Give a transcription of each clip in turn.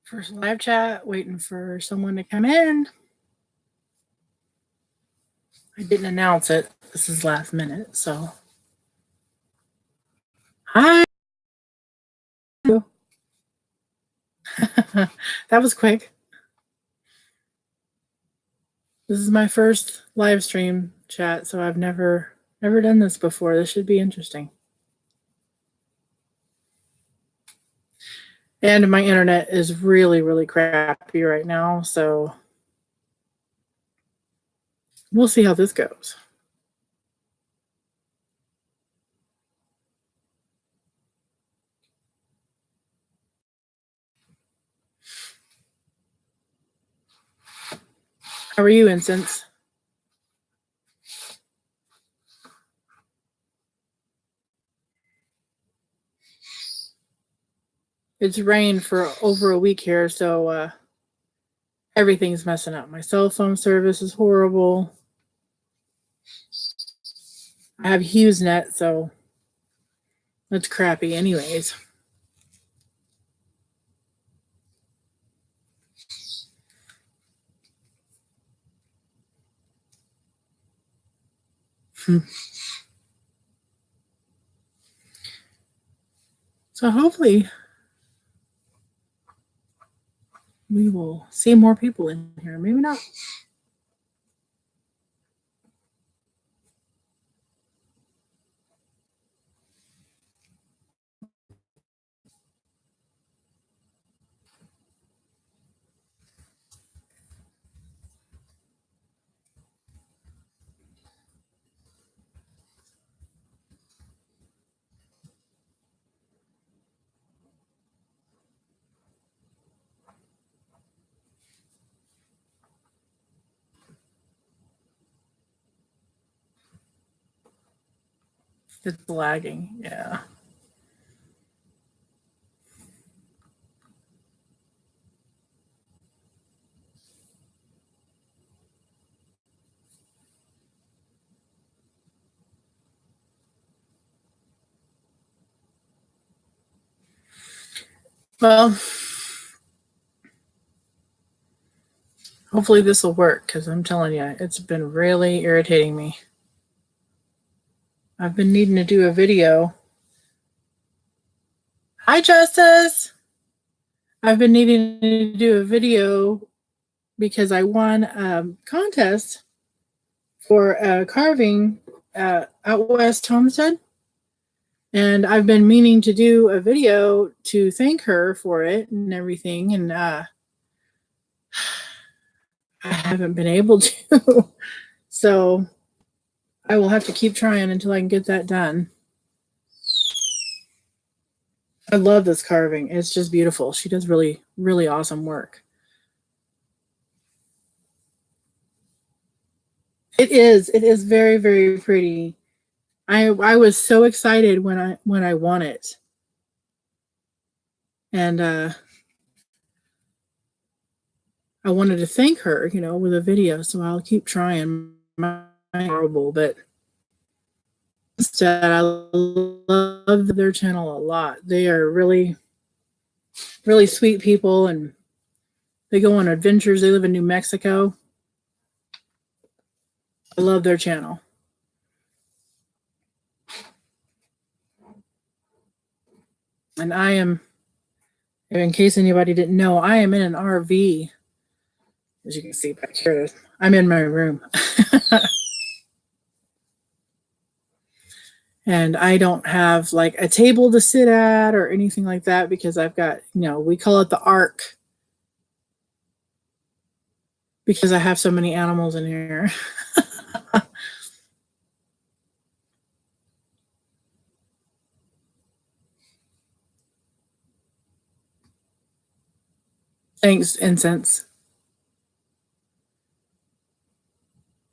First live chat, waiting for someone to come in. I didn't announce it. This is last minute, so. Hi. That was quick. This is my first live stream chat, so I've never done this before. This should be interesting. And my internet is really, really crappy right now, so we'll see how this goes. How are you, Incense? It's rained for over a week here, so everything's messing up. My cell phone service is horrible. I have HughesNet, so that's crappy anyways. So hopefully we will see more people in here. Maybe not. It's lagging, yeah. Well, hopefully this will work, because I'm telling you, it's been really irritating me. I've been needing to do a video. Hi, Justice. I've been needing to do a video because I won a contest for carving out west homestead. And I've been meaning to do a video to thank her for it and everything. And I haven't been able to. So I will have to keep trying until I can get that done. I love this carving. It's just beautiful. She does really, really awesome work. It is. It is very, very pretty. I was so excited when I won it. And I wanted to thank her, with a video. So I'll keep trying. My horrible, but instead, I love their channel a lot. They are really, really sweet people, and they go on adventures. They live in New Mexico. I love their channel. And I am, in case anybody didn't know, I am in an RV. As you can see back here, I'm in my room. And I don't have like a table to sit at or anything like that because I've got, we call it the Ark because I have so many animals in here. Thanks, Incense.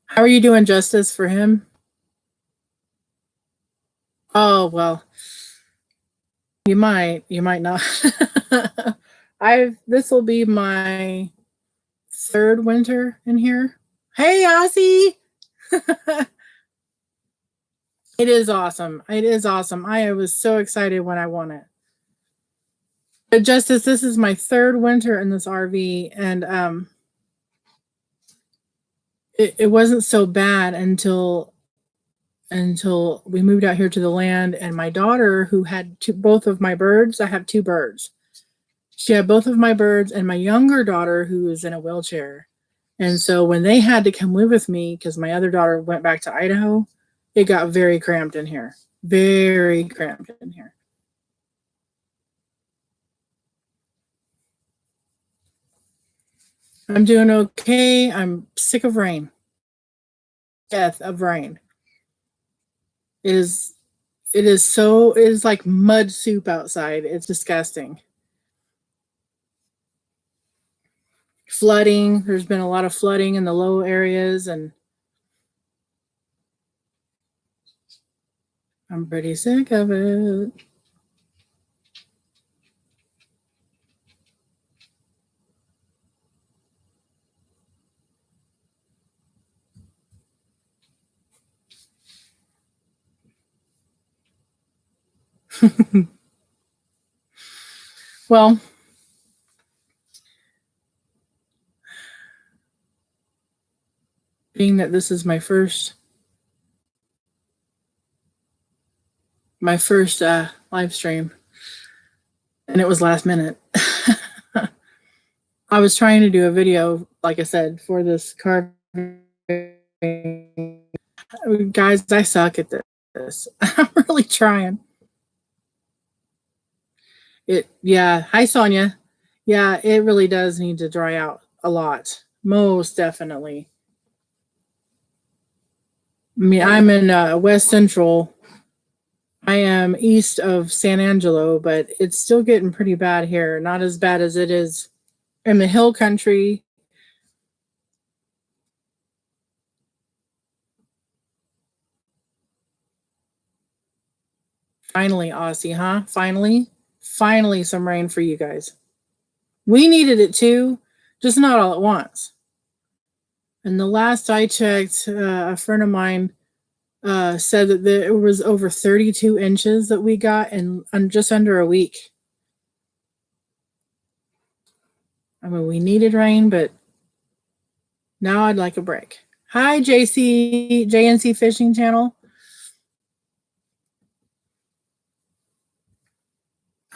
How are you doing, Justice, for him? Oh, well, you might not. This will be my third winter in here. Hey, Ozzy! It is awesome. It is awesome. I was so excited when I won it. But Justice, this is my third winter in this RV, and it wasn't so bad until we moved out here to the land, and my daughter, who had both of my birds, I have two birds. She had both of my birds, and my younger daughter, who is in a wheelchair. And so when they had to come live with me, because my other daughter went back to Idaho, it got very cramped in here. Very cramped in here. I'm doing okay. I'm sick of rain. Death of rain. It is like mud soup outside. It's disgusting. Flooding. There's been a lot of flooding in the low areas, and I'm pretty sick of it. Well, being that this is my first live stream, and it was last minute. I was trying to do a video, like I said, for this carving. Guys, I suck at this. I'm really trying. Yeah. Hi, Sonia. Yeah, it really does need to dry out a lot. Most definitely. I mean, I'm in West Central. I am east of San Angelo, but it's still getting pretty bad here. Not as bad as it is in the hill country. Finally, Aussie, huh? Finally some rain for you guys. We needed it too, just not all at once. And the last I checked, a friend of mine said that there was over 32 inches that we got in just under a week. I mean, we needed rain, but now I'd like a break. Hi, JNC Fishing Channel.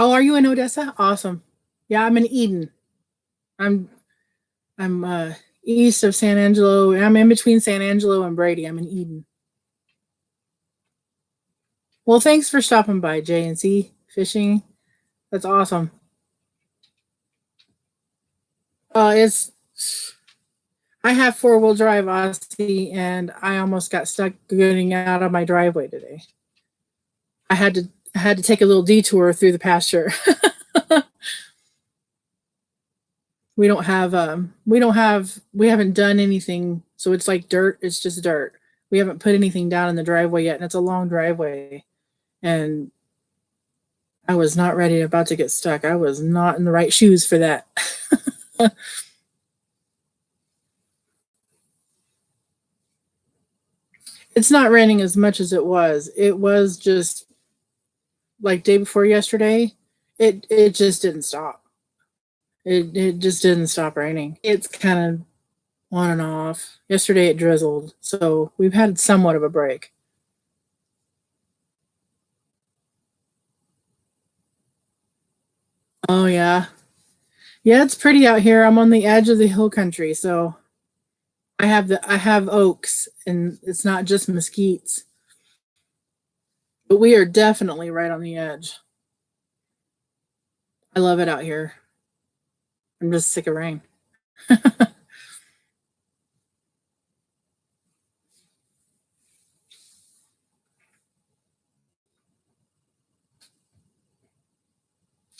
Oh, are you in Odessa? Awesome. Yeah, I'm in Eden. I'm east of San Angelo. I'm in between San Angelo and Brady. I'm in Eden. Well, thanks for stopping by, JNC Fishing. That's awesome. I have 4-wheel drive, Aussie, and I almost got stuck getting out of my driveway today. I had to take a little detour through the pasture. We haven't done anything, so it's like dirt. It's just dirt. We haven't put anything down in the driveway yet, and it's a long driveway. And I was not ready, about to get stuck. I was not in the right shoes for that. It's not raining as much as it was. It was just like day before yesterday. It just didn't stop. It just didn't stop raining. It's kind of on and off. Yesterday it drizzled, so we've had somewhat of a break. Oh yeah. Yeah, it's pretty out here. I'm on the edge of the hill country, so I have oaks, and it's not just mesquites. But we are definitely right on the edge. I love it out here. I'm just sick of rain.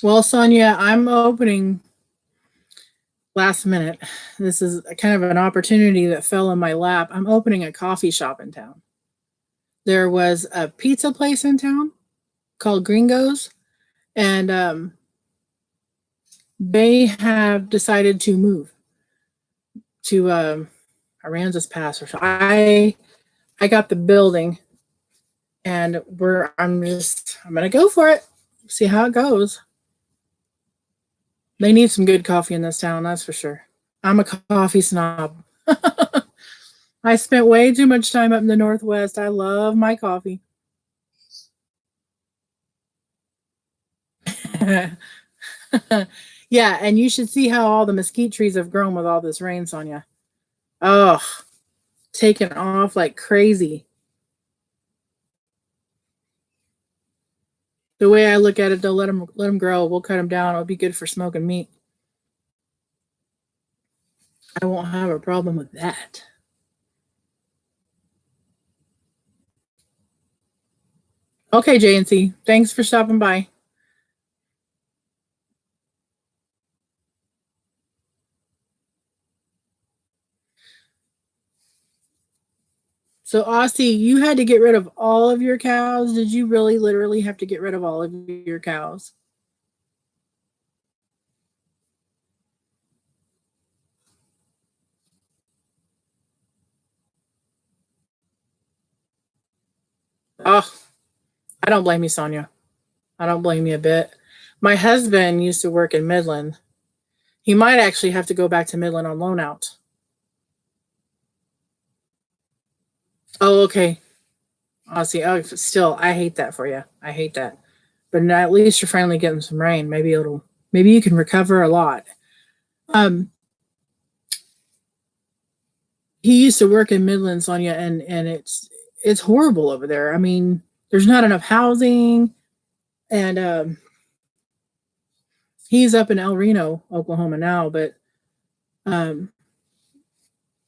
Well, Sonia, I'm opening last minute. This is kind of an opportunity that fell in my lap. I'm opening a coffee shop in town. There was a pizza place in town called Gringos, and they have decided to move to Aransas Pass. Or so. I got the building, and I'm gonna go for it. See how it goes. They need some good coffee in this town, that's for sure. I'm a coffee snob. I spent way too much time up in the Northwest. I love my coffee. Yeah, and you should see how all the mesquite trees have grown with all this rain, Sonia. Oh, taking off like crazy. The way I look at it, they'll let them grow. We'll cut them down. It'll be good for smoking meat. I won't have a problem with that. Okay, JNC. Thanks for stopping by. So, Aussie, you had to get rid of all of your cows. Did you really literally have to get rid of all of your cows? Oh, I don't blame you, Sonia. I don't blame you a bit. My husband used to work in Midland. He might actually have to go back to Midland on loan out. Oh, okay. Aussie. Oh, still, I hate that for you. I hate that. But at least you're finally getting some rain. Maybe you can recover a lot. Um, he used to work in Midland, Sonia, and it's horrible over there. I mean, there's not enough housing, and he's up in El Reno, Oklahoma now. But um,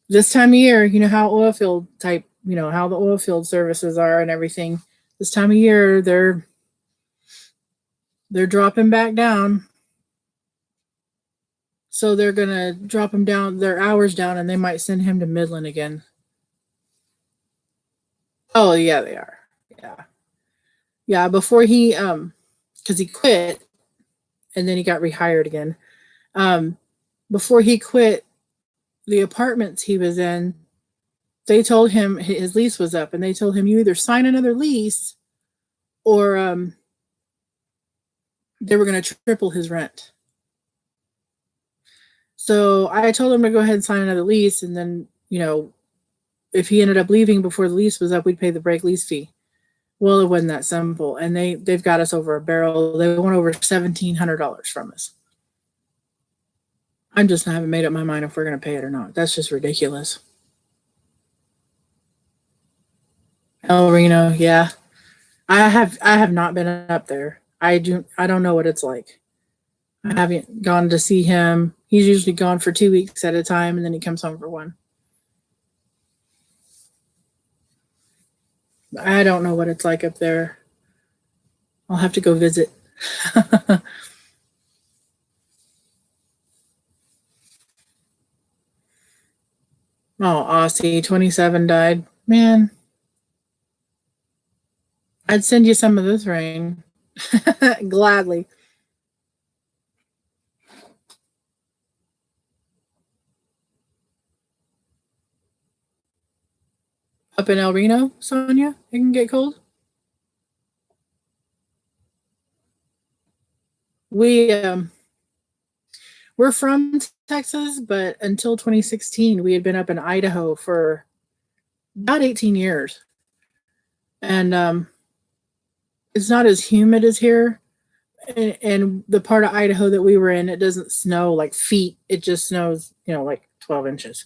this time of year, you know how oil field type, you know how the oil field services are and everything. This time of year, they're dropping back down. So they're gonna drop him down, their hours down, and they might send him to Midland again. Oh yeah, they are. Yeah, yeah. Before because he quit and then he got rehired again. Um, Before he quit, the apartments he was in, they told him his lease was up, and they told him you either sign another lease or they were going to triple his rent. So I told him to go ahead and sign another lease, and then if he ended up leaving before the lease was up, we'd pay the break lease fee. Well, it wasn't that simple, and they've got us over a barrel. They want over $1,700 from us. I'm just not haven't made up my mind if we're going to pay it or not. That's just ridiculous. El Reno, yeah. I have not been up there. I don't know what it's like. I haven't gone to see him. He's usually gone for 2 weeks at a time, and then he comes home for one. I don't know what it's like up there. I'll have to go visit. Oh, Aussie 27 died. Man, I'd send you some of this rain. Gladly. Up in El Reno, Sonia, it can get cold. We we're from Texas, but until 2016, we had been up in Idaho for about 18 years, and it's not as humid as here. And the part of Idaho that we were in, it doesn't snow like feet. It just snows, like 12 inches.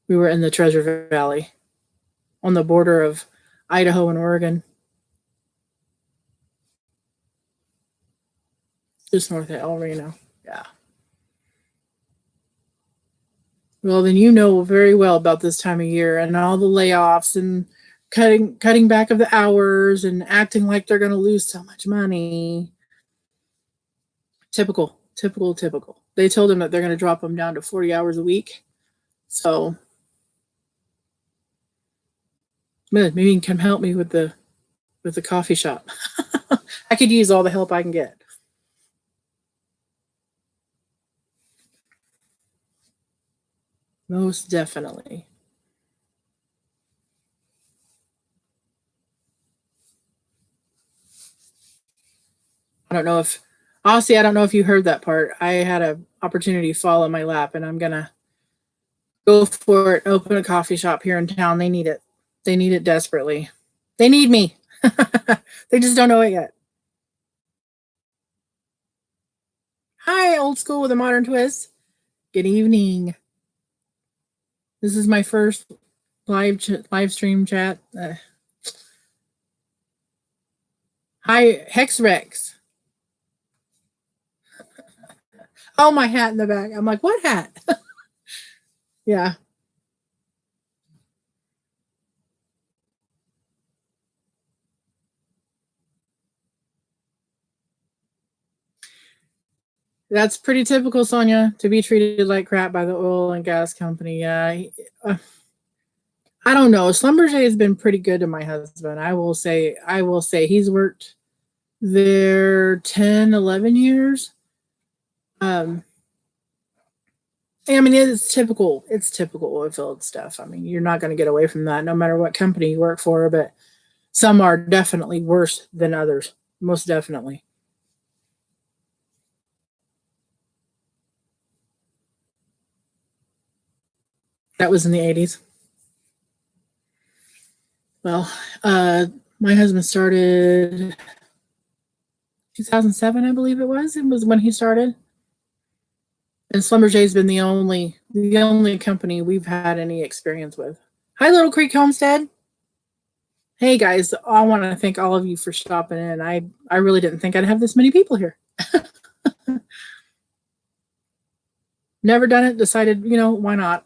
We were in the Treasure Valley on the border of Idaho and Oregon, just north of El Reno. Yeah. Well, then you know very well about this time of year and all the layoffs and cutting back of the hours and acting like they're going to lose so much money. Typical, typical, typical. They told him that they're going to drop them down to 40 hours a week. So maybe you can help me with the coffee shop. I could use all the help I can get. Most definitely. I don't know if Aussie, I don't know if you heard that part. I had an opportunity to fall in my lap, and I'm gonna go for it. Open a coffee shop here in town. They need it. They need it desperately. They need me. They just don't know it yet. Hi, old school with a modern twist. Good evening. This is my first live stream chat. Hi, Hex Rex. Oh, my hat in the back. I'm like, what hat? Yeah. That's pretty typical, Sonia, to be treated like crap by the oil and gas company. Yeah. I don't know. Schlumberger has been pretty good to my husband. I will say he's worked there 10, 11 years. Um, I mean, it's typical. It's typical oil field stuff. I mean, you're not going to get away from that no matter what company you work for, but some are definitely worse than others. Most definitely. That was in the 80s. Well, my husband started 2007, I believe it was. It was when he started. And Schlumberger's been the only company we've had any experience with. Hi, Little Creek Homestead. Hey guys, I want to thank all of you for stopping in. I really didn't think I'd have this many people here. Never done it. Decided, why not?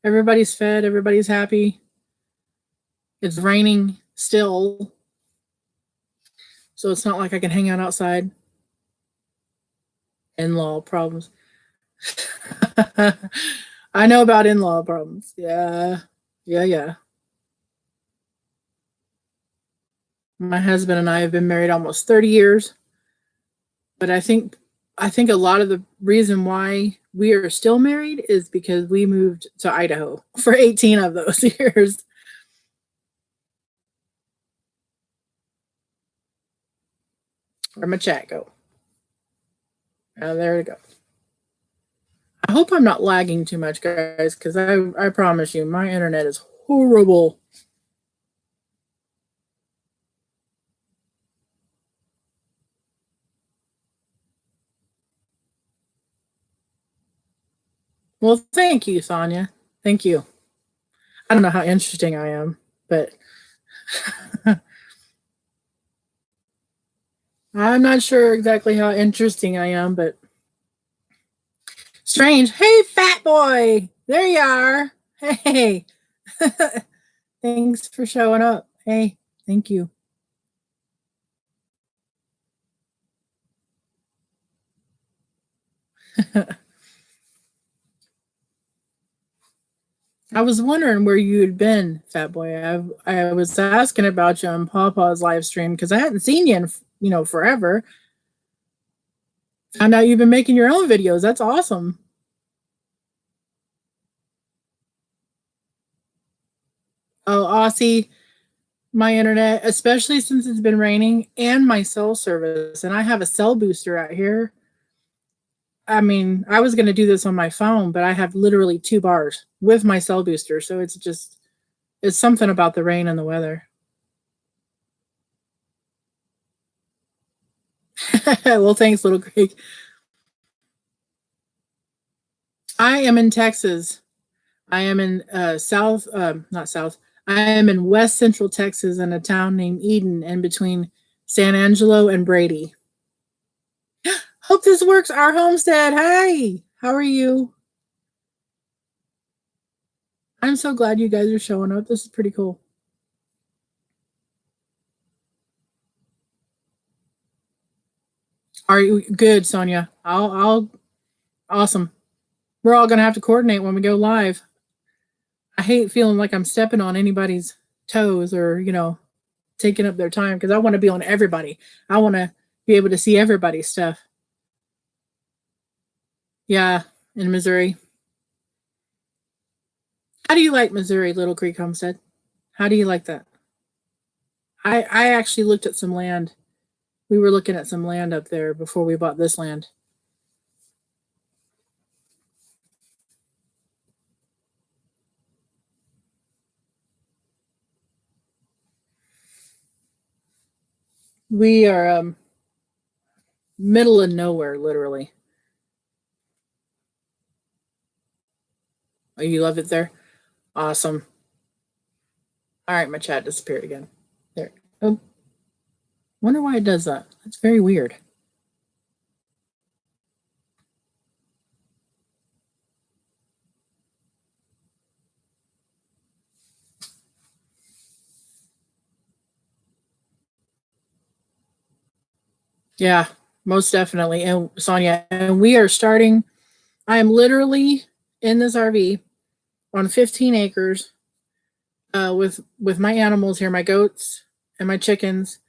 Everybody's fed. Everybody's happy. It's raining still, so it's not like I can hang out outside. In-law problems. I know about in-law problems. Yeah, yeah, yeah. My husband and I have been married almost 30 years, but I think a lot of the reason why we are still married is because we moved to Idaho for 18 of those years. Where'd my chat go? Oh, there we go. I hope I'm not lagging too much, guys, because I promise you, my internet is horrible. Well, thank you, Sonia. Thank you. I don't know how interesting I am, but I'm not sure exactly how interesting I am, but strange. Hey, fat boy. There you are. Hey. Thanks for showing up. Hey, thank you. I was wondering where you had been, Fat Boy. I was asking about you on Papa's live stream because I hadn't seen you in forever. Found out you've been making your own videos. That's awesome. Oh, Aussie, my internet, especially since it's been raining, and my cell service, and I have a cell booster out here. I mean, I was going to do this on my phone, but I have literally 2 bars with my cell booster, so it's something about the rain and the weather. Well, thanks, Little Creek. I am in Texas. I am in not South. I am in West Central Texas in a town named Eden, in between San Angelo and Brady. Hope this works. Our homestead. Hi, how are you? I'm so glad you guys are showing up. This is pretty cool. Are you good, Sonia? I'll. Awesome. We're all gonna have to coordinate when we go live. I hate feeling like I'm stepping on anybody's toes or taking up their time because I want to be on everybody. I want to be able to see everybody's stuff. Yeah, in Missouri. How do you like Missouri, Little Creek Homestead? How do you like that? I actually looked at some land We were looking at some land up there before we bought this land. We are middle of nowhere, literally. Oh, you love it there? Awesome. All right, my chat disappeared again. There. Oh, wonder why it does that. That's very weird. Yeah, most definitely. And Sonia, and we are starting. I am literally in this RV on 15 acres with my animals here, my goats and my chickens,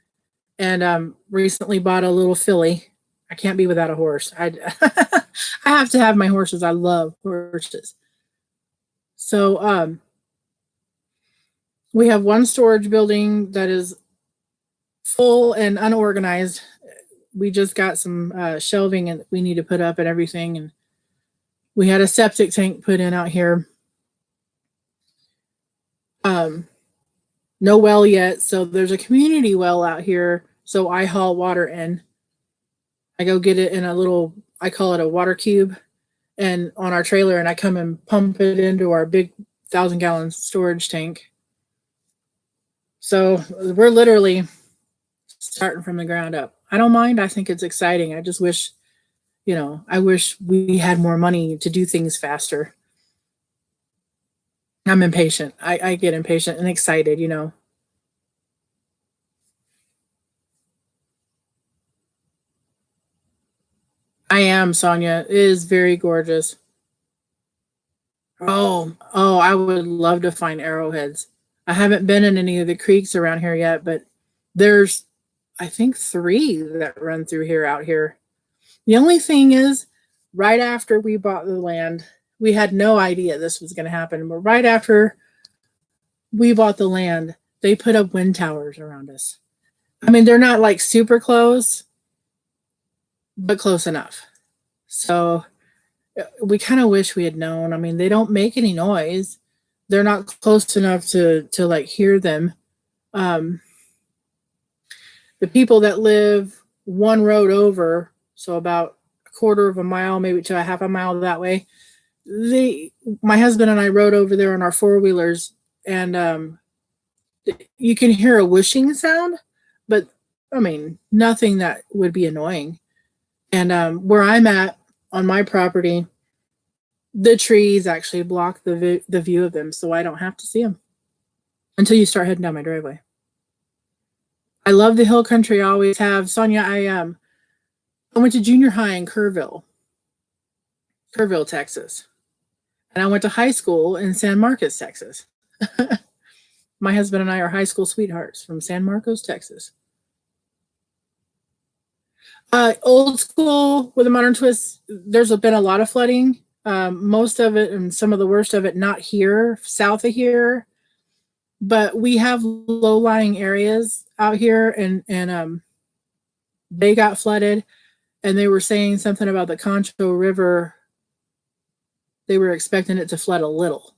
and recently bought a little filly. I can't be without a horse. I I have to have my horses. I love horses. So we have one storage building that is full and unorganized. We just got some shelving and we need to put up and everything, and we had a septic tank put in out here. No well yet, so there's a community well out here. So I haul water in. I go get it in a little, I call it a water cube, and on our trailer, and I come and pump it into our big 1,000-gallon storage tank. So we're literally starting from the ground up. I don't mind. I think it's exciting. I just wish, I wish we had more money to do things faster. I'm impatient. I get impatient and excited, I am, Sonia. It is very gorgeous. Oh, I would love to find arrowheads. I haven't been in any of the creeks around here yet, but there's, I think, 3 that run through here out here. The only thing is, right after we bought the land, we had no idea this was going to happen. But right after we bought the land, they put up wind towers around us. I mean, they're not like super close, but close enough. So we kind of wish we had known. I mean, they don't make any noise. They're not close enough to like hear them. Um, the people that live one road over, so about a quarter of a mile, maybe to a half a mile that way, my husband and I rode over there on our 4-wheelers, and you can hear a whooshing sound, but I mean, nothing that would be annoying. And where I'm at on my property, the trees actually block the view of them, so I don't have to see them until you start heading down my driveway. I love the hill country. I always have. Sonia, I went to junior high in Kerrville, Texas, and I went to high school in San Marcos, Texas. My husband and I are high school sweethearts from San Marcos, Texas. Old school with a modern twist. There's been a lot of flooding. Most of it and some of the worst of it not here, south of here, but we have low-lying areas out here, and they got flooded, and they were saying something about the Concho River. They were expecting it to flood a little.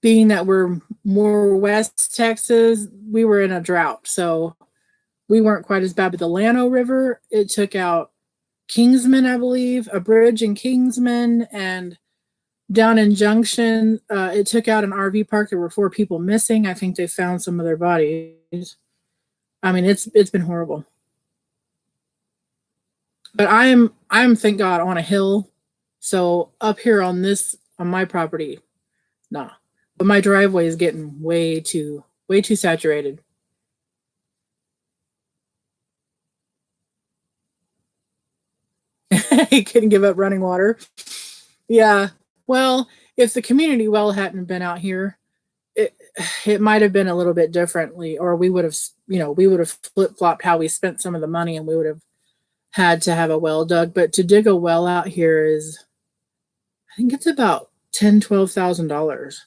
Being that we're more west Texas, we were in a drought, so we weren't quite as bad. But the Llano River, it took out Kingsman, I believe, a bridge in Kingsman, and down in Junction, it took out an RV park. There were 4 people missing. I think they found some of their bodies. I mean, it's been horrible. But I'm thank God on a hill, so up here on my property, nah. But my driveway is getting way too saturated. He couldn't give up running water. Yeah. Well, if the community well hadn't been out here, it might have been a little bit differently, or we would have, we would have flip flopped how we spent some of the money, and we would have had to have a well dug. But to dig a well out here is, I think it's about $10,000-$12,000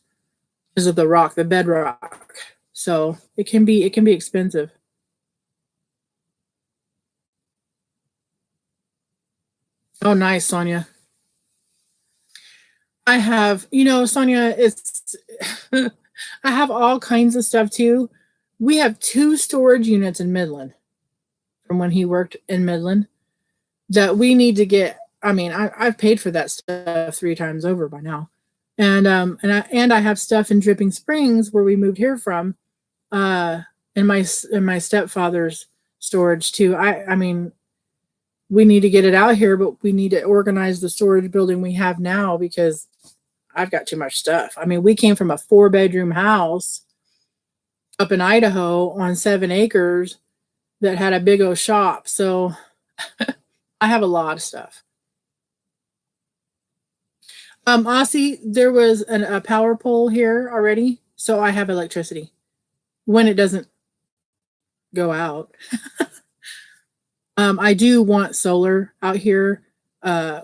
because of the rock, the bedrock. So it can be expensive. Oh, nice, Sonia. I have, Sonia, it's I have all kinds of stuff too. We have 2 storage units in Midland from when he worked in Midland that we need to get. I mean, I've paid for that stuff 3 times over by now. And I have stuff in Dripping Springs where we moved here from, uh in my stepfather's storage too. I mean, we need to get it out here, but we need to organize the storage building we have now because I've got too much stuff. I mean, we came from a 4-bedroom house up in Idaho on 7 acres that had a big old shop. So I have a lot of stuff. Aussie, there was a power pole here already, so I have electricity when it doesn't go out. I do want solar out here.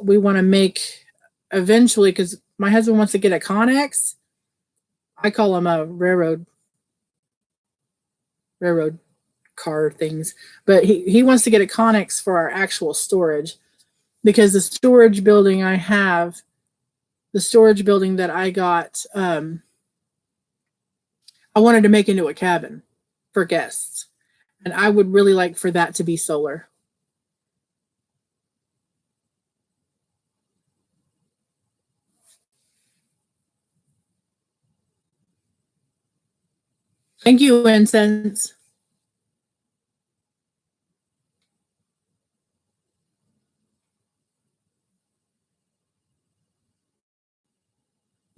We want to make eventually, because my husband wants to get a Connex. I call them a railroad car things, but he wants to get a Connex for our actual storage, because the storage building I have, the storage building that I got, I wanted to make into a cabin for guests, and I would really like for that to be solar. Thank you, Incense.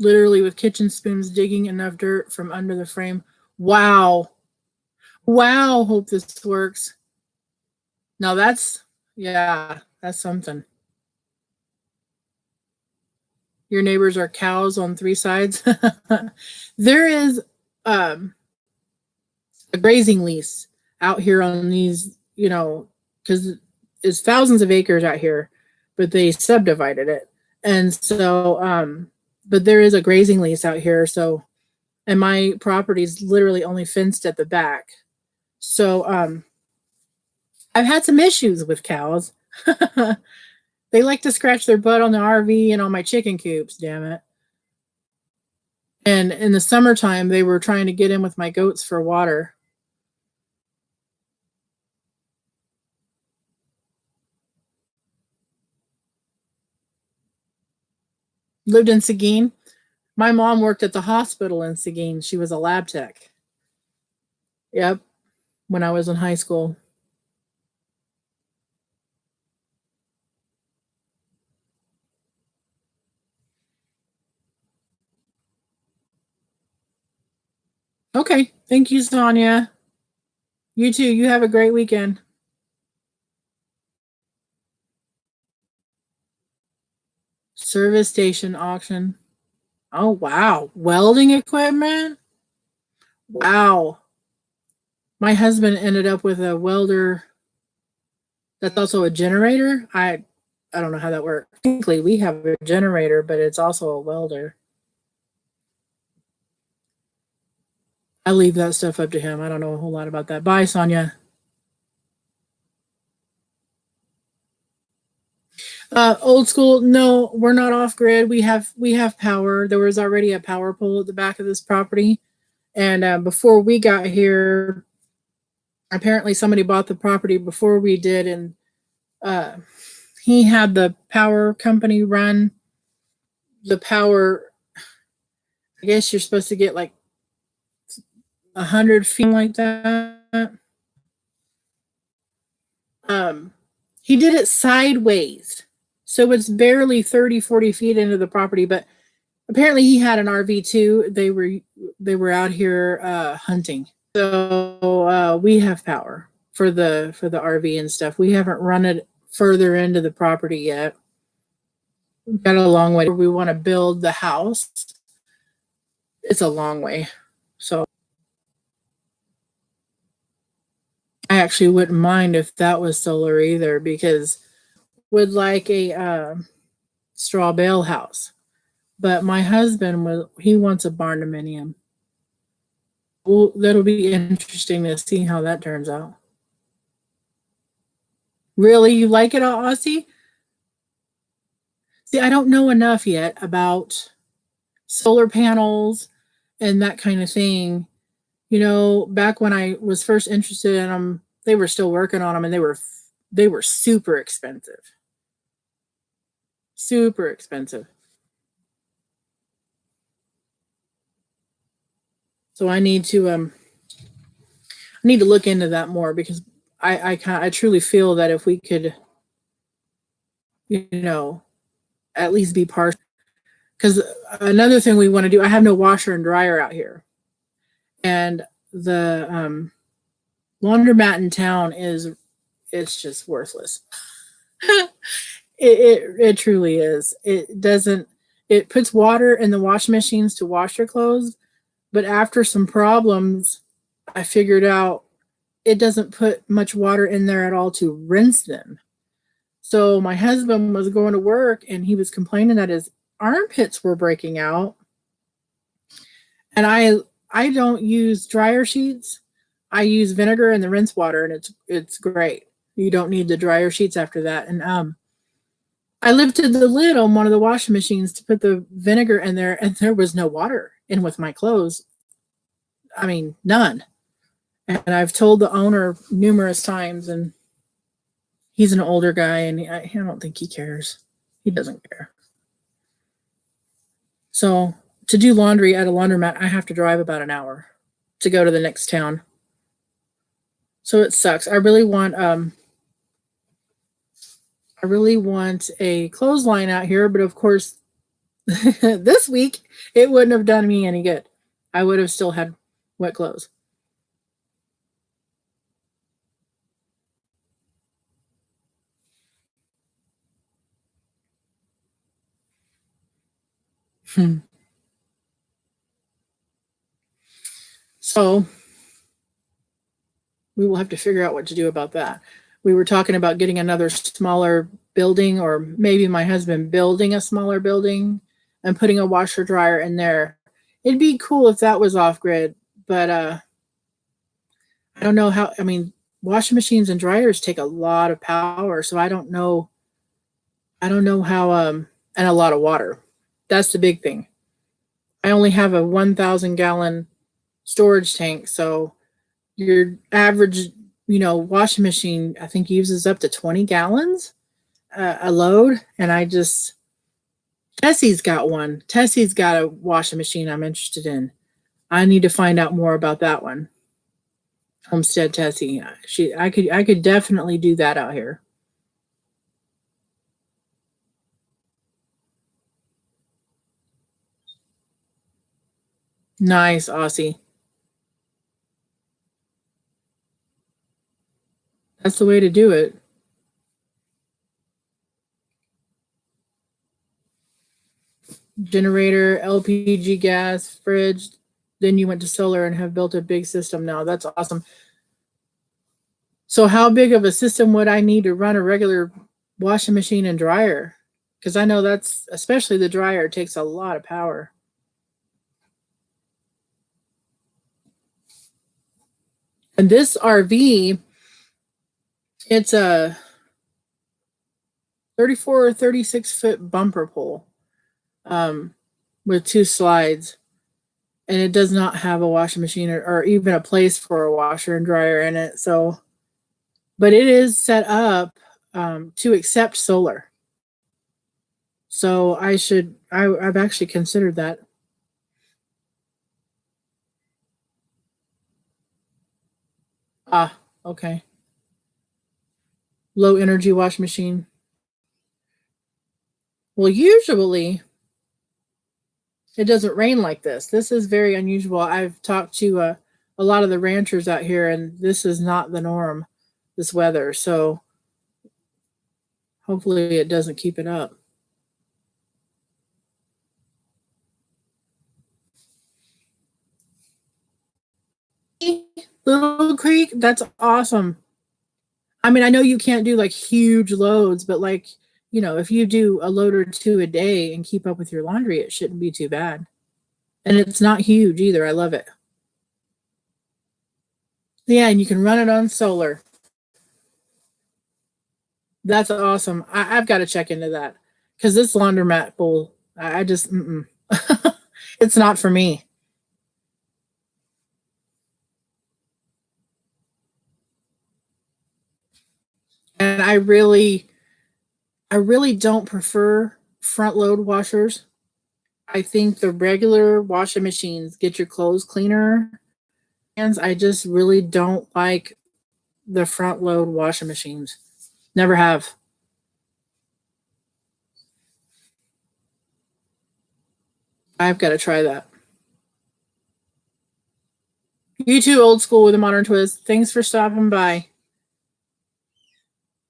Literally with kitchen spoons digging enough dirt from under the frame. Wow. Wow, hope this works. Now that's, yeah, that's something. Your neighbors are cows on 3 sides. There is a grazing lease out here on these, because it's thousands of acres out here, but they subdivided it. And so, but there is a grazing lease out here. So, and my property is literally only fenced at the back. So, I've had some issues with cows. They like to scratch their butt on the RV and on my chicken coops, damn it. And in the summertime, they were trying to get in with my goats for water. Lived in Seguin. My mom worked at the hospital in Seguin. She was a lab tech. Yep, when I was in high school. Okay, thank you, Sonia. You too. You have a great weekend. Service station auction. Oh, wow. Welding equipment? Wow. My husband ended up with a welder that's also a generator. I don't know how that works. Technically, we have a generator, but it's also a welder. I leave that stuff up to him. I don't know a whole lot about that. Bye, Sonia. Old school. No, we're not off grid. We have power. There was already a power pole at the back of this property, and before we got here, apparently somebody bought the property before we did, and uh, he had the power company run the power. I guess you're supposed to get like 100 feet like that. Um, he did it sideways, so it's barely 30, 40 feet into the property. But apparently, he had an RV too. They were out here hunting, so we have power for the RV and stuff. We haven't run it further into the property yet. We've got a long way. We want to build the house. It's a long way, so I actually wouldn't mind if that was solar either, because would like a straw bale house, but my husband he wants a barn dominium. Well, that'll be interesting to see how that turns out. Really, you like it, Aussie? See, I don't know enough yet about solar panels and that kind of thing. You know, back when I was first interested in them, they were still working on them, and they were super expensive. Super expensive. So I need to look into that more, because I truly feel that if we could, you know, at least be partial. Because another thing we want to do, I have no washer and dryer out here, and the laundromat in town it's just worthless. It truly is. It doesn't. It puts water in the washing machines to wash your clothes, but after some problems, I figured out it doesn't put much water in there at all to rinse them. So my husband was going to work and he was complaining that his armpits were breaking out. And I don't use dryer sheets. I use vinegar and the rinse water, and it's great. You don't need the dryer sheets after that. And I lifted the lid on one of the washing machines to put the vinegar in there, and there was no water in with my clothes. I mean, none. And I've told the owner numerous times, and he's an older guy, and I don't think he cares. He doesn't care. So to do laundry at a laundromat, I have to drive about an hour to go to the next town. So it sucks. I really want a clothesline out here, but of course, this week it wouldn't have done me any good. I would have still had wet clothes. Hmm. So we will have to figure out what to do about that. We were talking about getting another smaller building, or maybe my husband building a smaller building and putting a washer dryer in there. It'd be cool if that was off grid, but I don't know how. I mean, washing machines and dryers take a lot of power, so I don't know. I don't know how. And a lot of water. That's the big thing. I only have a 1,000 gallon storage tank, so your average, washing machine, I think, uses up to 20 gallons a load. And Tessie's got one. Tessie's got a washing machine I'm interested in. I need to find out more about that one. Homestead Tessie. I could definitely do that out here. Nice, Aussie. That's the way to do it. Generator, LPG gas, fridge. Then you went to solar and have built a big system now. That's awesome. So how big of a system would I need to run a regular washing machine and dryer? Because I know that's, especially the dryer, takes a lot of power. And this RV, it's a 34 or 36-foot bumper pole, um, with two slides. And it does not have a washing machine, or even a place for a washer and dryer in it. So, but it is set up to accept solar. So I've actually considered that. Ah, okay. Low energy washing machine. Well, usually it doesn't rain like this. This is very unusual. I've talked to a lot of the ranchers out here, and this is not the norm, this weather. So hopefully it doesn't keep it up. Little Creek, that's awesome. I mean, I know you can't do like huge loads, but like, if you do a load or two a day and keep up with your laundry, it shouldn't be too bad. And it's not huge either. I love it. Yeah, and you can run it on solar. That's awesome. I've got to check into that. because this laundromat bowl, I just, it's not for me. And I really don't prefer front load washers. I think the regular washing machines get your clothes cleaner. And I just really don't like the front load washing machines. Never have. I've got to try that. You too, old school with a modern twist. Thanks for stopping by.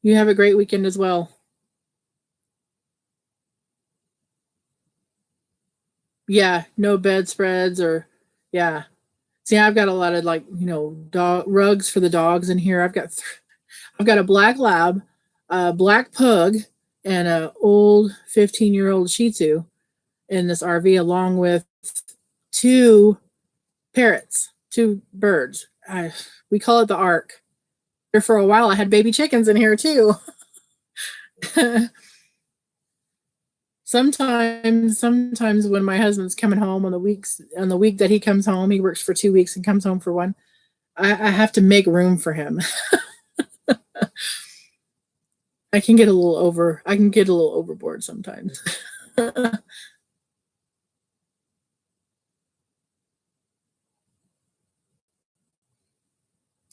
You have a great weekend as well. Yeah, no bedspreads or yeah. See, I've got a lot of like, dog rugs for the dogs in here. I've got a black lab, a black pug, and a old 15-year-old Shih Tzu in this RV, along with two parrots, two birds. We call it the Ark. Here for a while, I had baby chickens in here too. Sometimes when my husband's coming home on the week that he comes home, he works for 2 weeks and comes home for one. I have to make room for him. I can get a little overboard sometimes.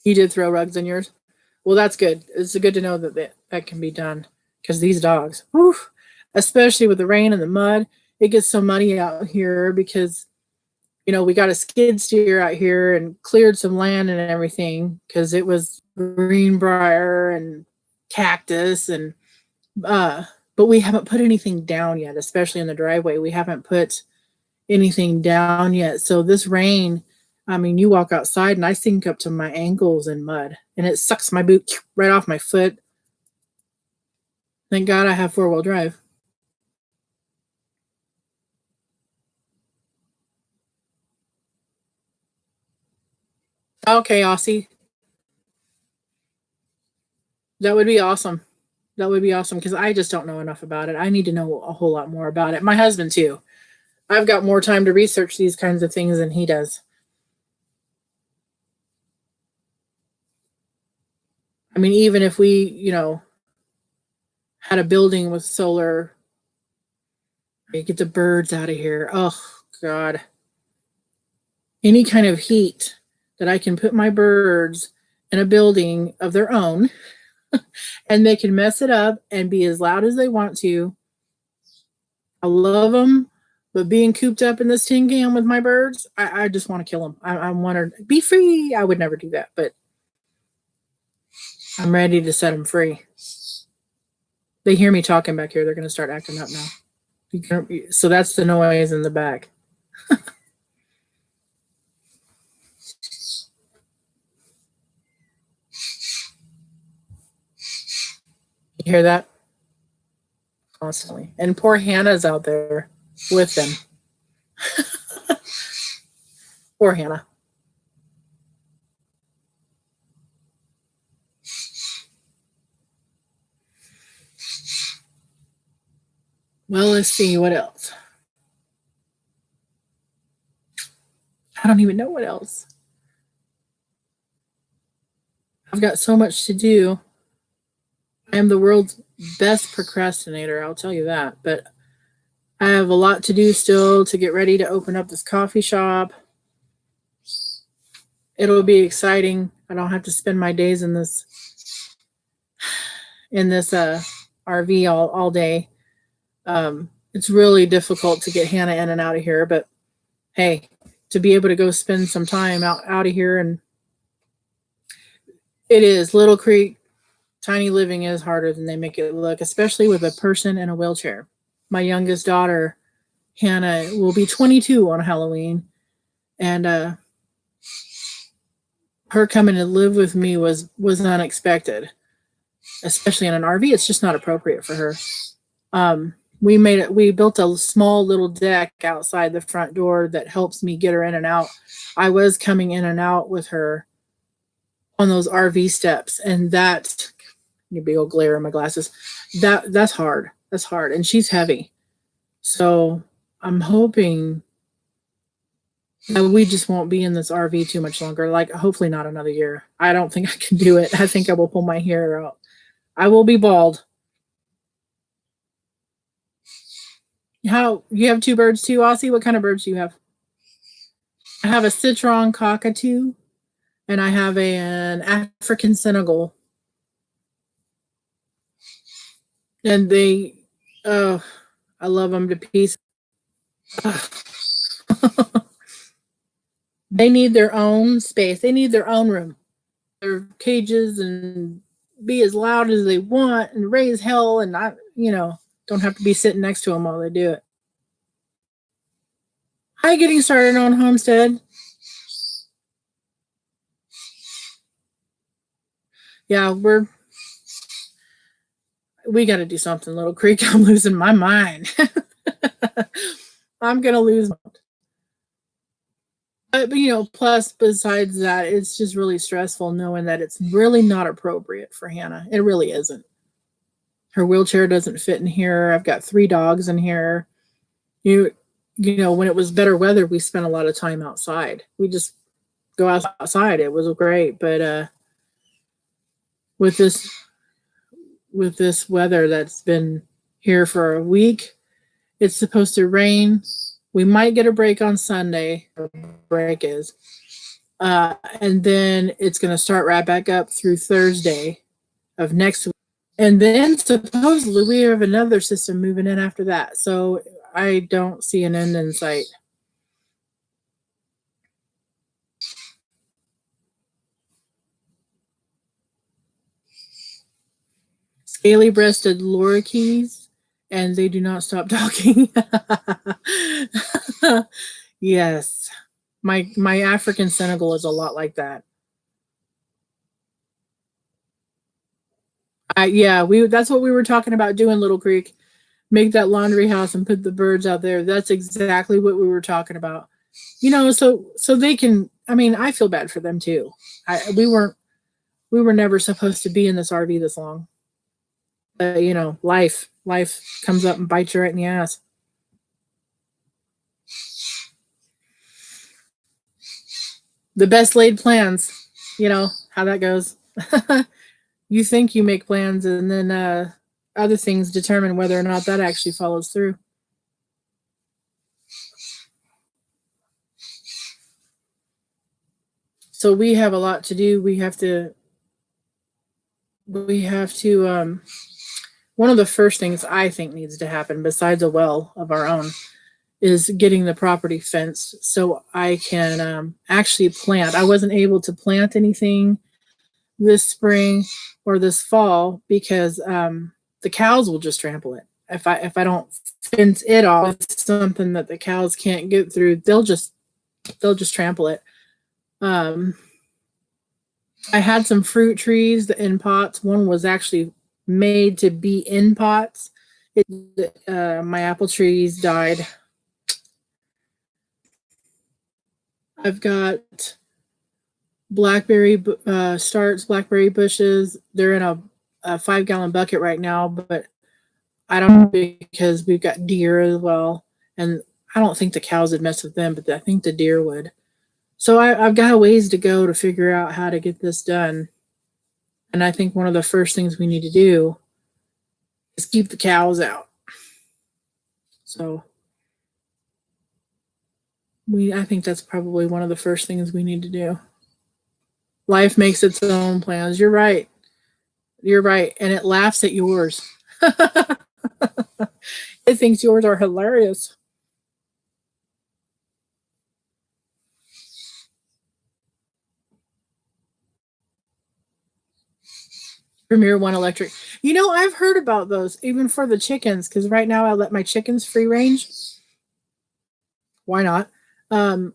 You did throw rugs in yours? Well, that's good. It's good to know that can be done because these dogs, whew, especially with the rain and the mud, it gets so muddy out here because we got a skid steer out here and cleared some land and everything because it was greenbrier and cactus and but we haven't put anything down yet, especially in the driveway. We haven't put anything down yet. So this rain, I mean, you walk outside and I sink up to my ankles in mud and it sucks my boot right off my foot. Thank God I have 4-wheel drive. Okay, Aussie. That would be awesome. That would be awesome because I just don't know enough about it. I need to know a whole lot more about it. My husband, too. I've got more time to research these kinds of things than he does. I mean, even if we, had a building with solar, you get the birds out of here. Oh, God. Any kind of heat that I can put my birds in a building of their own and they can mess it up and be as loud as they want to. I love them, but being cooped up in this tin can with my birds, I just want to kill them. I want to be free. I would never do that, but I'm ready to set them free. They hear me talking back here. They're going to start acting up now. So that's the noise in the back. You hear that? Constantly. And poor Hannah's out there with them. Poor Hannah. Well, let's see what else. I don't even know what else. I've got so much to do. I am the world's best procrastinator, I'll tell you that. But I have a lot to do still to get ready to open up this coffee shop. It'll be exciting. I don't have to spend my days in this RV all day. It's really difficult to get Hannah in and out of here, but hey, to be able to go spend some time out of here, and it is Little Creek. Tiny living is harder than they make it look, especially with a person in a wheelchair. My youngest daughter, Hannah, will be 22 on Halloween, and her coming to live with me was unexpected, especially in an RV. It's just not appropriate for her. We built a small little deck outside the front door that helps me get her in and out. I was coming in and out with her on those RV steps, and that, you big old glare in my glasses, that's hard. That's hard. And she's heavy. So I'm hoping that we just won't be in this RV too much longer. Like, hopefully not another year. I don't think I can do it. I think I will pull my hair out. I will be bald. How you have two birds too, Aussie? What kind of birds do you have? I have a citron cockatoo, and I have an African Senegal. And they, oh, I love them to pieces. They need their own space. They need their own room. Their cages and be as loud as they want and raise hell and not, don't have to be sitting next to them while they do it. Hi, getting started on Homestead. Yeah, we got to do something, Little Creek. I'm losing my mind. I'm going to lose. But, plus, besides that, it's just really stressful knowing that it's really not appropriate for Hannah. It really isn't. Her wheelchair doesn't fit in here. I've got 3 dogs in here. When it was better weather, we spent a lot of time outside. We just go outside. It was great. But with this weather that's been here for a week, it's supposed to rain. We might get a break on Sunday. Break is. And then it's going to start right back up through Thursday of next week. And then supposedly we have another system moving in after that. So I don't see an end in sight. Scaly-breasted lorikeets, and they do not stop talking. Yes. My African Senegal is a lot like that. That's what we were talking about doing, Little Creek. Make that laundry house and put the birds out there. That's exactly what we were talking about. So they can, I feel bad for them too. We were never supposed to be in this RV this long. Life comes up and bites you right in the ass. The best laid plans, how that goes. You think you make plans, and then other things determine whether or not that actually follows through. So we have a lot to do. We have to one of the first things I think needs to happen, besides a well of our own, is getting the property fenced so I can actually plant. I wasn't able to plant anything this spring or this fall because the cows will just trample it. If I don't fence it off, it's something that the cows can't get through. They'll just trample it. I had some fruit trees in pots. One was actually made to be in pots. My apple trees died. I've got blackberry bushes. They're in a 5-gallon bucket right now, but I don't know because we've got deer as well. And I don't think the cows would mess with them, but I think the deer would. So I've got a ways to go to figure out how to get this done. And I think one of the first things we need to do is keep the cows out. So I think that's probably one of the first things we need to do. Life makes its own plans. You're right. And it laughs at yours. It thinks yours are hilarious. Premier One Electric. I've heard about those, even for the chickens, because right now I let my chickens free range. Why not? But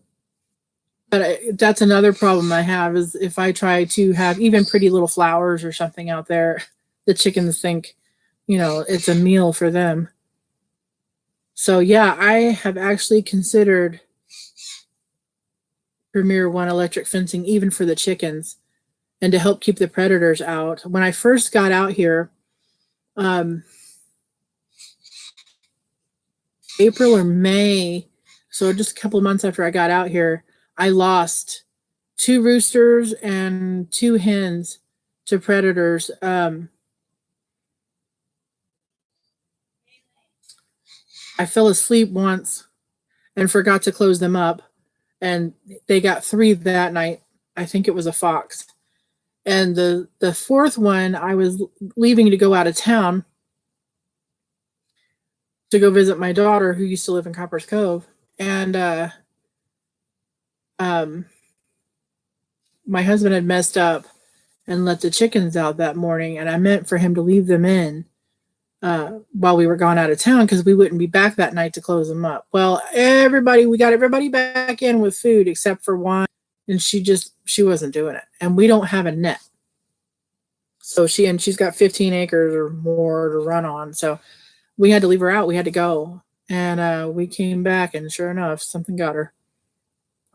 that's another problem I have is if I try to have even pretty little flowers or something out there, the chickens think, it's a meal for them. So yeah, I have actually considered Premier One Electric fencing even for the chickens and to help keep the predators out. When I first got out here, April or May, so just a couple of months after I got out here, I lost 2 roosters and 2 hens to predators. I fell asleep once and forgot to close them up, and they got 3 that night. I think it was a fox. And the fourth one, I was leaving to go out of town to go visit my daughter who used to live in Copper's Cove, and um, my husband had messed up and let the chickens out that morning, and I meant for him to leave them in while we were gone out of town because we wouldn't be back that night to close them up. Well, we got everybody back in with food except for one, and she wasn't doing it, and we don't have a net. So she's got 15 acres or more to run on, so we had to leave her out. We had to go, and we came back, and sure enough, something got her.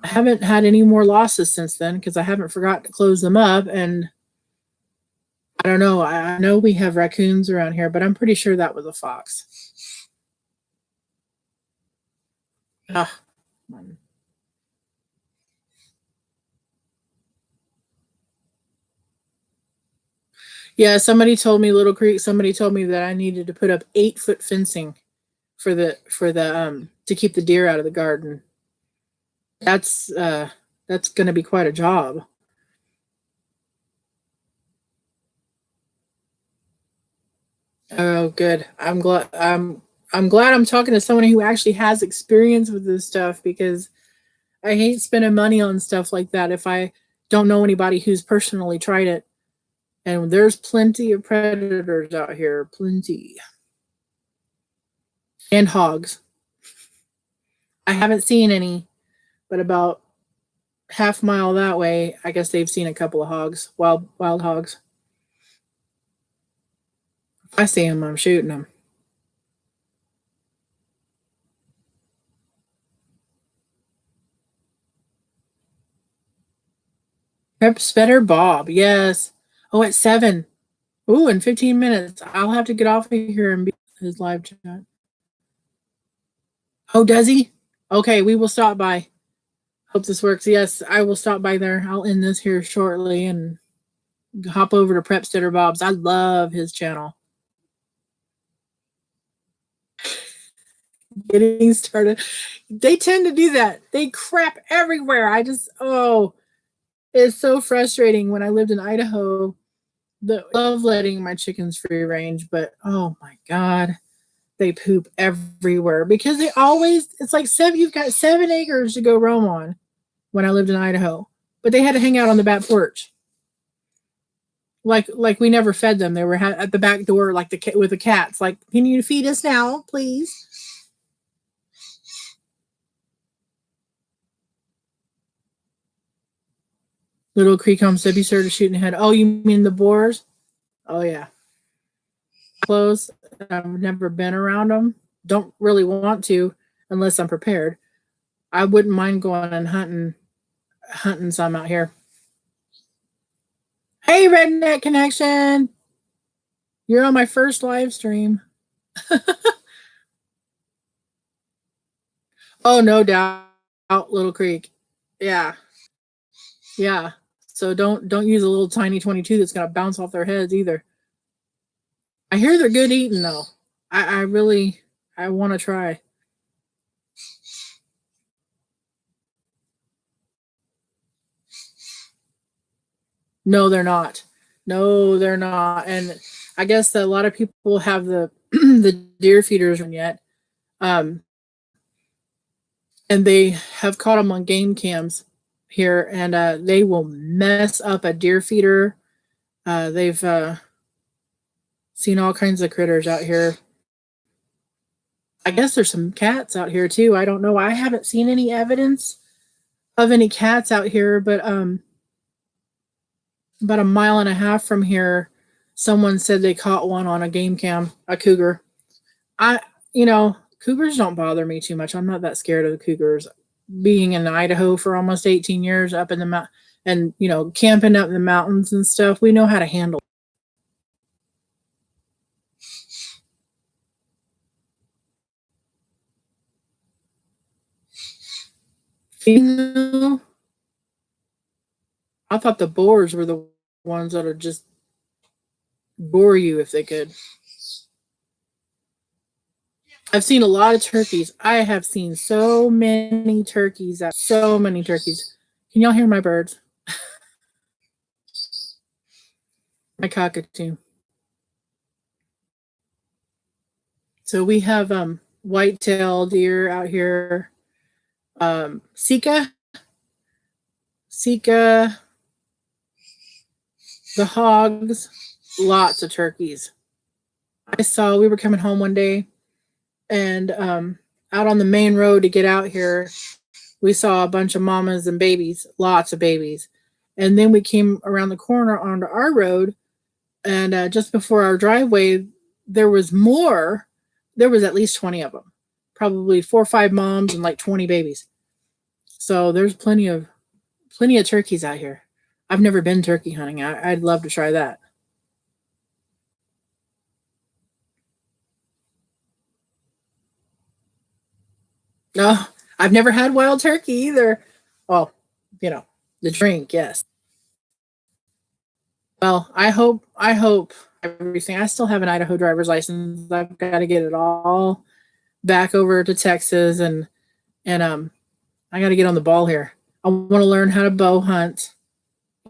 I haven't had any more losses since then because I haven't forgot to close them up, and I don't know. I know we have raccoons around here, but I'm pretty sure that was a fox. Ah, yeah, Little Creek, somebody told me that I needed to put up 8-foot fencing for the to keep the deer out of the garden. That's gonna be quite a job. Oh, good. I'm glad I'm talking to someone who actually has experience with this stuff because I hate spending money on stuff like that if I don't know anybody who's personally tried it. And there's plenty of predators out here, plenty. And hogs. I haven't seen any, but about half mile that way, I guess they've seen a couple of hogs, wild hogs. If I see them, I'm shooting them. Perhaps better Bob, yes. Oh, at 7. Ooh, in 15 minutes. I'll have to get off of here and be his live chat. Oh, does he? Okay, we will stop by. Hope this works. Yes, I will stop by there. I'll end this here shortly and hop over to Prepstetter Bob's. I love his channel. Getting started. They tend to do that. They crap everywhere. It's so frustrating. When I lived in Idaho, love letting my chickens free range, but oh my god, they poop everywhere because it's like you've got 7 acres to go roam on when I lived in Idaho, but they had to hang out on the back porch. Like we never fed them. They were at the back door like with the cats. Like, can you feed us now, please? Little Creek Home said, be sure to shoot in the head. Oh, you mean the boars? Oh, yeah. Close. I've never been around them. Don't really want to unless I'm prepared. I wouldn't mind going and hunting some out here. Hey, Redneck Connection. You're on my first live stream. Oh, no doubt. Little Creek. Yeah. Yeah. So don't use a little tiny 22 that's gonna bounce off their heads either. I hear they're good eating though. I really want to try. No, they're not. No, they're not. And I guess that a lot of people have the the deer feeders yet, and they have caught them on game cams here, and they will mess up a deer feeder. They've seen all kinds of critters out here. I guess there's some cats out here too. I don't know. I haven't seen any evidence of any cats out here, but about a mile and a half from here, someone said they caught one on a game cam, a cougar. Cougars don't bother me too much. I'm not that scared of the cougars. Being in Idaho for almost 18 years up in the mountain and, camping up in the mountains and stuff, we know how to handle. Female, I thought the boars were the ones that would just bore you if they could. I've seen a lot of turkeys. I have seen so many turkeys. So many turkeys. Can y'all hear my birds? My cockatoo. So we have white-tailed deer out here. Sika, the hogs, lots of turkeys. We were coming home one day and out on the main road to get out here, we saw a bunch of mamas and babies, lots of babies. And then we came around the corner onto our road, and just before our driveway, there was more. There was at least 20 of them, probably 4 or 5 moms and like 20 babies. So there's plenty of turkeys out here. I've never been turkey hunting. I'd love to try that. No, I've never had wild turkey either. Well, the drink, yes. Well, I hope everything. I still have an Idaho driver's license. I've got to get it all back over to Texas, and I got to get on the ball here. I want to learn how to bow hunt.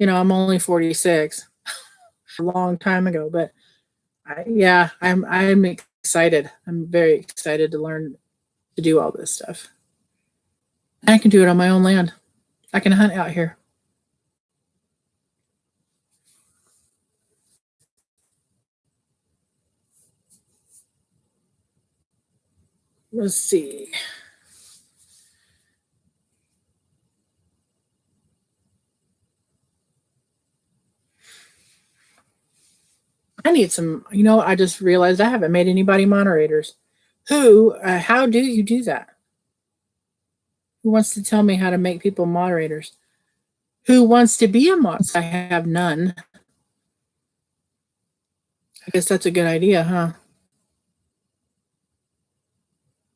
I'm only 46, a long time ago, but I'm excited. I'm very excited to learn to do all this stuff. I can do it on my own land. I can hunt out here. Let's see. I need some, I just realized I haven't made anybody moderators. How do you do that? Who wants to tell me how to make people moderators? Who wants to be a mod? I have none. I guess that's a good idea, huh?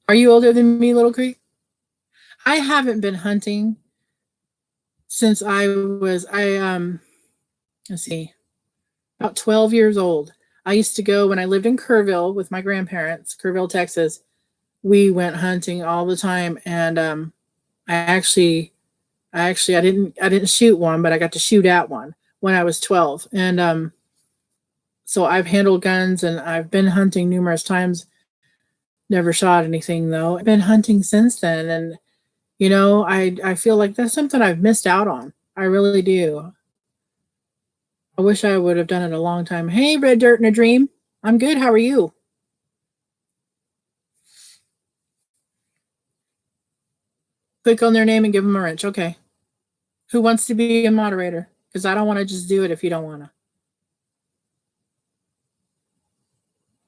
Are you older than me, Little Creek? I haven't been hunting since let's see, about 12 years old. I used to go when I lived in Kerrville with my grandparents, Kerrville, Texas. We went hunting all the time, and I didn't shoot one, but I got to shoot at one when I was 12. And so I've handled guns and I've been hunting numerous times. Never shot anything though. I've been hunting since then, and I feel like that's something I've missed out on. I really do. I wish I would have done it a long time. Hey, Red Dirt in a Dream. I'm good. How are you? Click on their name and give them a wrench. Okay. Who wants to be a moderator? Because I don't want to just do it if you don't want to.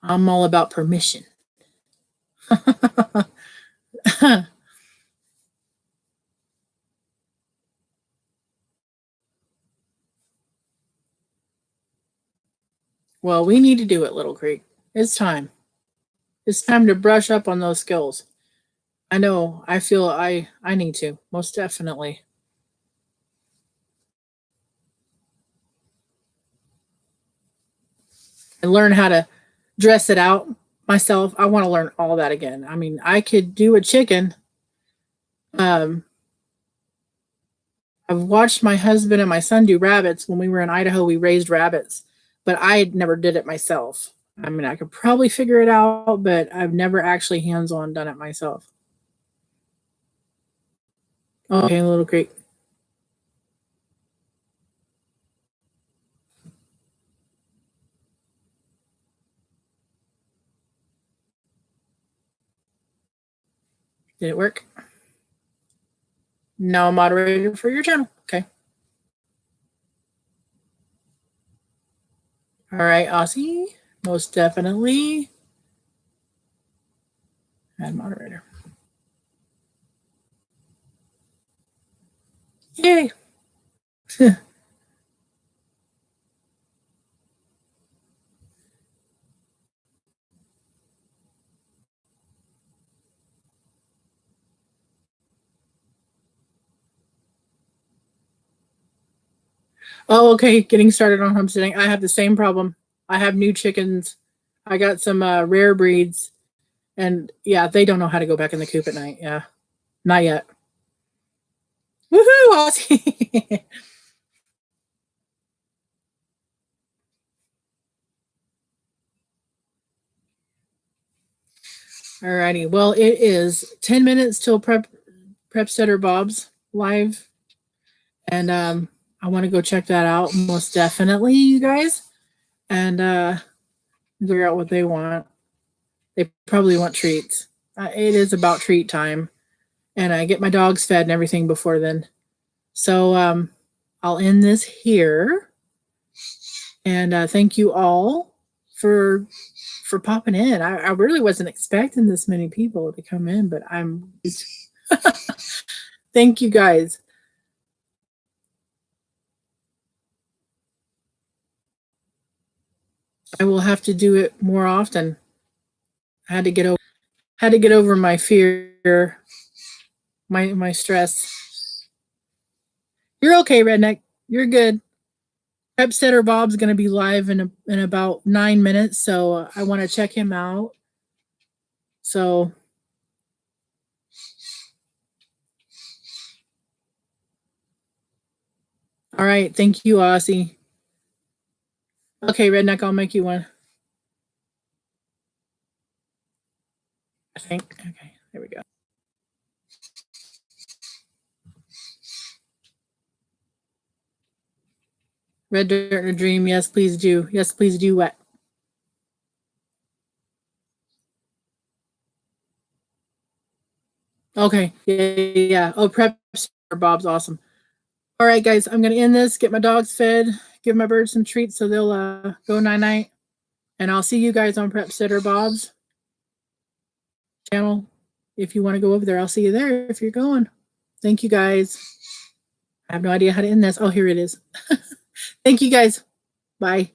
I'm all about permission. Well, we need to do it, Little Creek. It's time. It's time to brush up on those skills. I know. I feel I need to, most definitely. And learn how to dress it out myself. I want to learn all that again. I mean, I could do a chicken. I've watched my husband and my son do rabbits. When we were in Idaho, we raised rabbits, but I never did it myself. I mean, I could probably figure it out, but I've never actually hands-on done it myself. Okay, Little Creek. Did it work? Now, moderator for your channel. Okay. All right, Aussie. Most definitely. Add moderator. Yay. Oh, okay. Getting started on homesteading. I have the same problem. I have new chickens. I got some rare breeds, and yeah, they don't know how to go back in the coop at night. Yeah, not yet. Woohoo, Aussie! Alrighty. Well, it is 10 minutes till Prepstetter Bob's live, and I want to go check that out most definitely, you guys, and figure out what they want. They probably want treats. It is about treat time, and I get my dogs fed and everything before then. So I'll end this here, and thank you all for popping in. I really wasn't expecting this many people to come in, but I'm. Thank you guys. I will have to do it more often. I had to get over my fear, my stress. You're okay, Redneck. You're good. Prepstetter Bob's going to be live in about 9 minutes, so I want to check him out. So all right, thank you, Aussie. Okay, Redneck, I'll make you one. I think. Okay, there we go. Red Dirt and a Dream. Yes, please do. Yes, please do. What? Okay. Yeah. Oh, Prep Bob's awesome. All right, guys. I'm gonna end this. Get my dogs fed. Give my birds some treats so they'll go night night. And I'll see you guys on Prepstetter Bob's channel. If you want to go over there, I'll see you there if you're going. Thank you, guys. I have no idea how to end this. Oh, here it is. Thank you, guys. Bye.